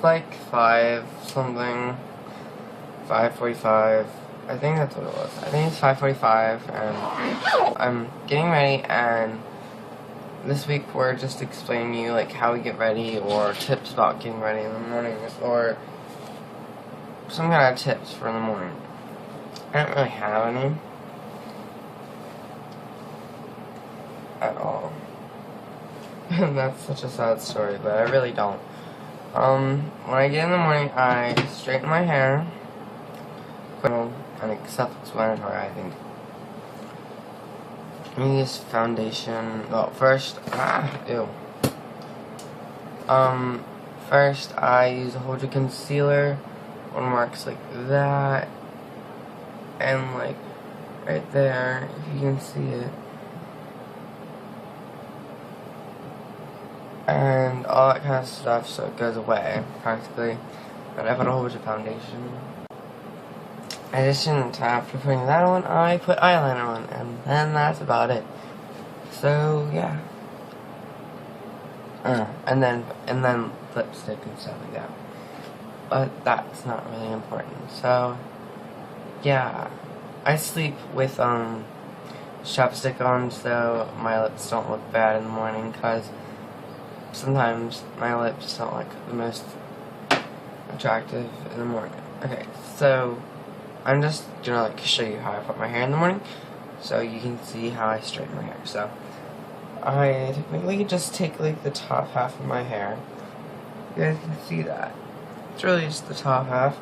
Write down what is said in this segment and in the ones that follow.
like 5 something, 5:45. I think that's what it was. I think it's 5:45, and I'm getting ready. And this week we're just explaining to you like how we get ready, or tips about getting ready in the morning, or some kind of tips for the morning. I don't really have any at all. That's such a sad story, but I really don't. When I get in the morning, I straighten my hair, and it's self-explanatory, I think. I use foundation. Well, first, first I use a Hoja concealer, one marks like that, and like right there, if you can see it. And all that kind of stuff, so it goes away practically. And I put a whole bunch of foundation. Addition, after putting that on, I put eyeliner on, and then that's about it. So yeah. And then lipstick and stuff like that. But that's not really important. So yeah, I sleep with chapstick on, so my lips don't look bad in the morning, because sometimes my lips don't look the most attractive in the morning. Okay, so I'm just gonna like show you how I put my hair in the morning, so you can see how I straighten my hair. So I typically just take like the top half of my hair. You guys can see that. It's really just the top half,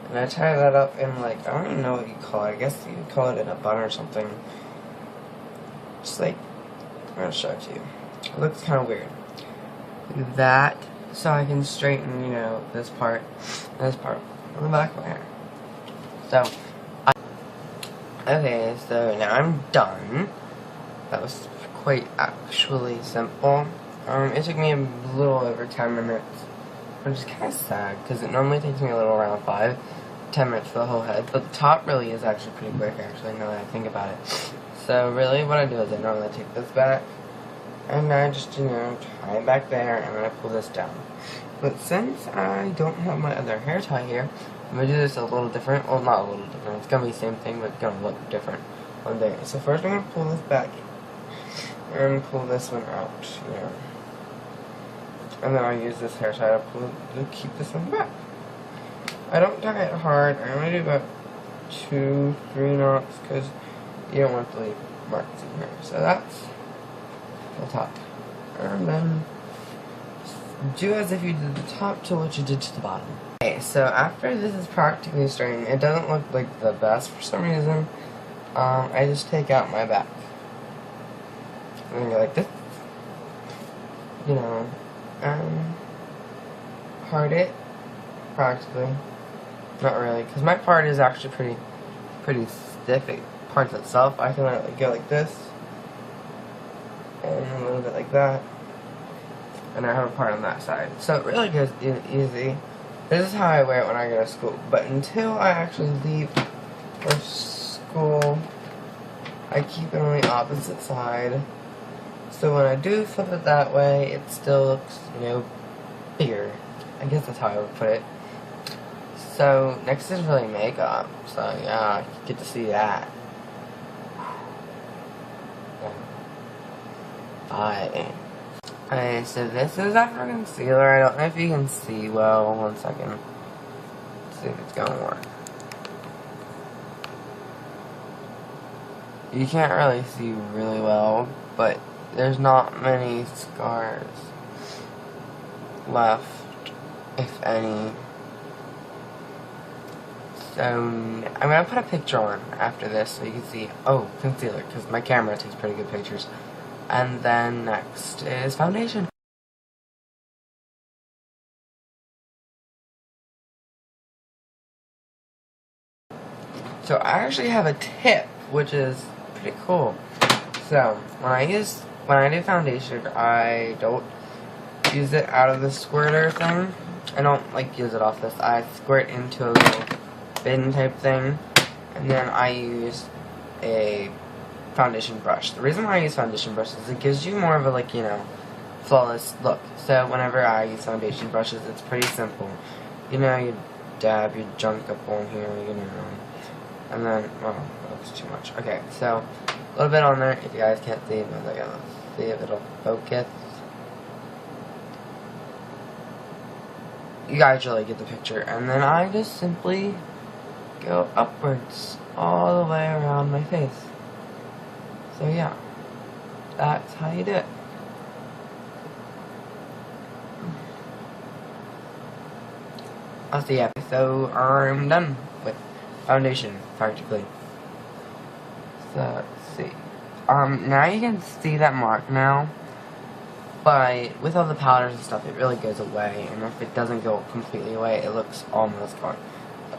and I tie that up in like, I don't even know what you call it. I guess you could call it in a bun or something. Just like, I'm gonna show it to you. It looks kind of weird. Like that, so I can straighten, you know, this part on the back of my hair. So, okay, so now I'm done. That was quite actually simple. It took me a little over 10 minutes, which is kind of sad, because it normally takes me a little around 5-10 minutes for the whole head, but the top really is actually pretty quick, actually, now that I think about it. So really what I do is I normally take this back, and I just, you know, tie it back there, and then I pull this down. But since I don't have my other hair tie here, I'm going to do this a little different. Well, not a little different. It's going to be the same thing, but it's going to look different one day. So first I'm going to pull this back, and pull this one out, you know. And then I use this hair tie to keep this one back. I don't tie it hard. I only do about 2-3 knots, because you don't want to leave marks in here. So that's the top. And then do as if you did the top to what you did to the bottom. Okay, so after this is practically straightened, it doesn't look like the best for some reason. I just take out my back. And then go like this. You know, part it practically. Not really, because my part is actually pretty stiff. It parts itself. I can let it go like this, and a little bit like that, and I have a part on that side. So it really goes easy. This is how I wear it when I go to school. But until I actually leave for school, I keep it on the opposite side. So when I do flip it that way, it still looks, you know, bigger. I guess that's how I would put it. So next is really makeup. So yeah, you get to see that. Bye. Okay, so this is after concealer. I don't know if you can see well. 1 second. Let's see if it's gonna work. You can't really see really well, but there's not many scars left, if any. So I'm gonna put a picture on after this so you can see. Oh, concealer, because my camera takes pretty good pictures. And then next is foundation. So I actually have a tip, which is pretty cool. So when I do foundation, I don't use it out of the squirter thing. I don't like use it off this. I squirt into a little bin type thing, and then I use a foundation brush. The reason why I use foundation brush is it gives you more of a, like, you know, flawless look. So whenever I use foundation brushes, it's pretty simple. You know, you dab your junk up on here, you know, and then, well, that was too much. Okay, so a little bit on there. If you guys can't see it, let's see if it'll focus. You guys really get the picture. And then I just simply go upwards all the way around my face. So yeah, that's how you do it. So yeah, so I'm done with foundation practically. So let's see. Now you can see that mark now, but with all the powders and stuff, it really goes away. And if it doesn't go completely away, it looks almost gone.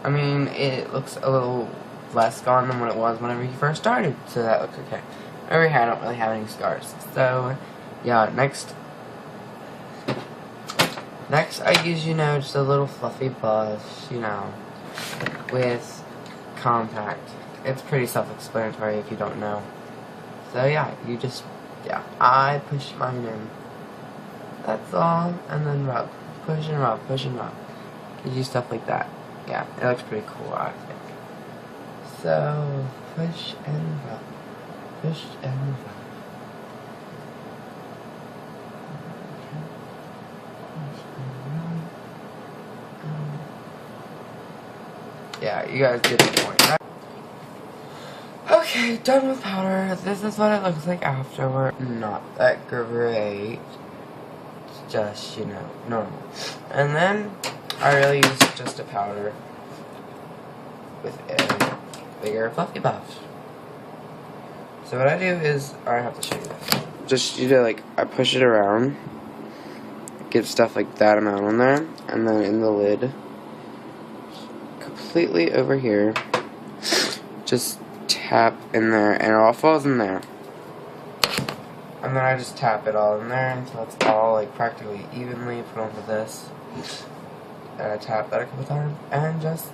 I mean, it looks a little less gone than what it was whenever you first started, so that looks okay. Over here, I don't really have any scars. So yeah, next I use, you know, just a little fluffy brush, you know, with compact. It's pretty self-explanatory if you don't know. So yeah, you just, yeah, I push mine in. That's all, and then rub. Push and rub, push and rub. You do stuff like that. Yeah, it looks pretty cool, I think. So, push and rub. Push and rub. Yeah, you guys get the point, right? Okay, done with powder. This is what it looks like afterward. Not that great. It's just, you know, normal. And then, I really use just a powder with a bigger fluffy buff. So what I do is, I have to show you this. Just, you know, like, I push it around, get stuff like that amount on there, and then in the lid, completely over here, just tap in there, and it all falls in there. And then I just tap it all in there until it's all like practically evenly put onto this. And I tap that a couple times, and just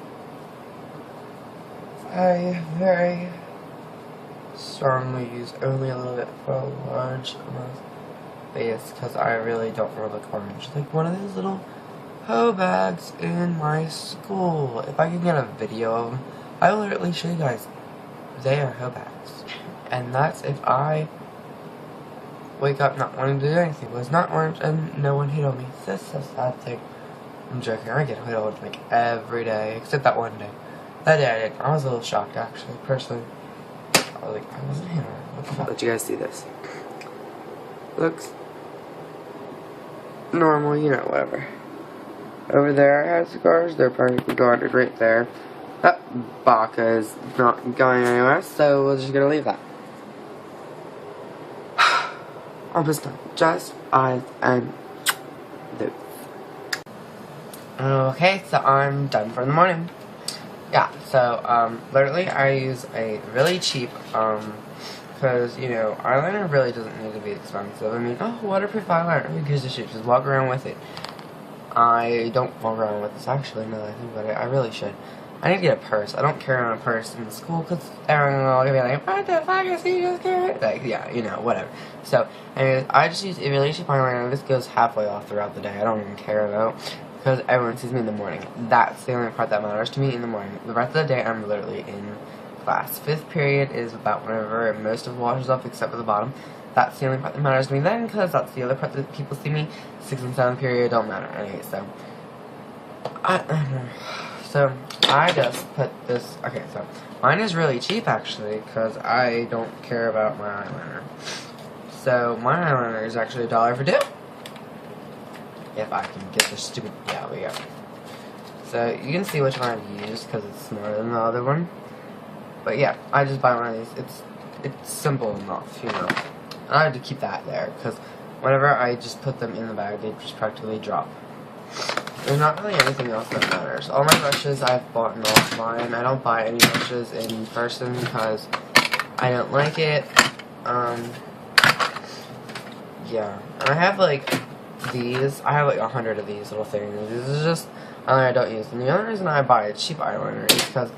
I very strongly use only a little bit for a large amount of base, because I really don't want to look orange. Like one of those little hoe bags in my school. If I can get a video of them, I will literally show you guys. They are hoe bags. And that's if I wake up not wanting to do anything. It was not orange and no one hit on me. That's a sad thing. I'm joking. I get hit on like every day, except that one day. That day I didn't. I was a little shocked actually, personally. I was like, I wasn't hit on. What the fuck? Let you guys see this. Looks normal, you know, whatever. Over there I have scars. They're perfectly guarded right there. That baka is not going anywhere, so we're just gonna leave that. Almost done. Just eyes and lips. Okay, so I'm done for the morning. Yeah, so, literally I use a really cheap, because, you know, eyeliner really doesn't need to be expensive. I mean, oh, waterproof eyeliner, who gives a shit? Just walk around with it. I don't walk around with this, actually, now that I think about it. I really should. I need to get a purse. I don't carry on a purse in school because everyone's all gonna be like, what the fuck is he just carrying? Like, yeah, you know, whatever. So, anyways, I just use a really cheap eyeliner. This goes halfway off throughout the day. I don't even care though, because everyone sees me in the morning. That's the only part that matters to me in the morning. The rest of the day, I'm literally in class. 5th period is about whenever most of the washes off except for the bottom. That's the only part that matters to me then, because that's the other part that people see me. 6th and 7th period don't matter. Anyway, so So, I just put this, okay, so, mine is really cheap, actually, because I don't care about my eyeliner. So, my eyeliner is actually $1 for 2. If I can get this stupid, yeah, we go. So, you can see which one I've used, because it's smaller than the other one. But yeah, I just buy one of these. It's simple enough, you know. And I had to keep that there, because whenever I just put them in the bag, they just practically drop. There's not really anything else that matters. All my brushes I've bought offline. I don't buy any brushes in person because I don't like it. Yeah. And I have like these. I have like 100 of these little things. This is just eyeliner I don't use. And the only reason I buy a cheap eyeliner is because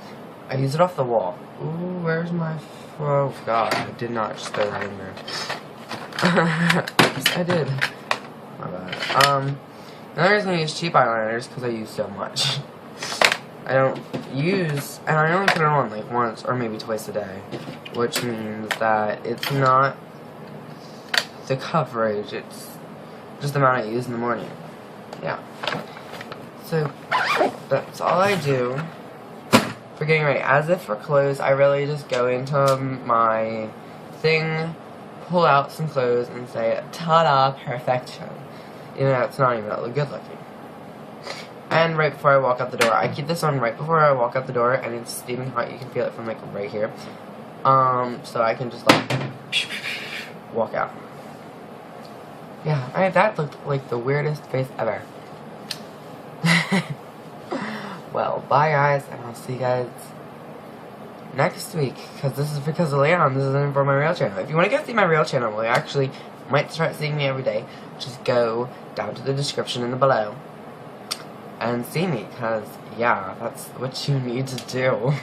I use it off the wall. Ooh, where's my... Oh god, I did not just throw that in there. Yes, I did. My bad. Another reason I use cheap eyeliners because I use so much. I don't use, and I only put it on like once or maybe twice a day, which means that it's not the coverage, it's just the amount I use in the morning. Yeah. So, that's all I do for getting ready. As if for clothes, I really just go into my thing, pull out some clothes, and say, ta-da, perfection. You know, it's not even that good looking. And right before I walk out the door, I keep this on right before I walk out the door, and it's steaming hot. You can feel it from like right here. So I can just like walk out. Yeah, that looked like the weirdest face ever. Well, bye guys, and I'll see you guys next week. Because this is because of Leon. This isn't for my real channel. If you want to go see my real channel, well, you actually might start seeing me every day. Just go down to the description in the below and see me, because, yeah, that's what you need to do.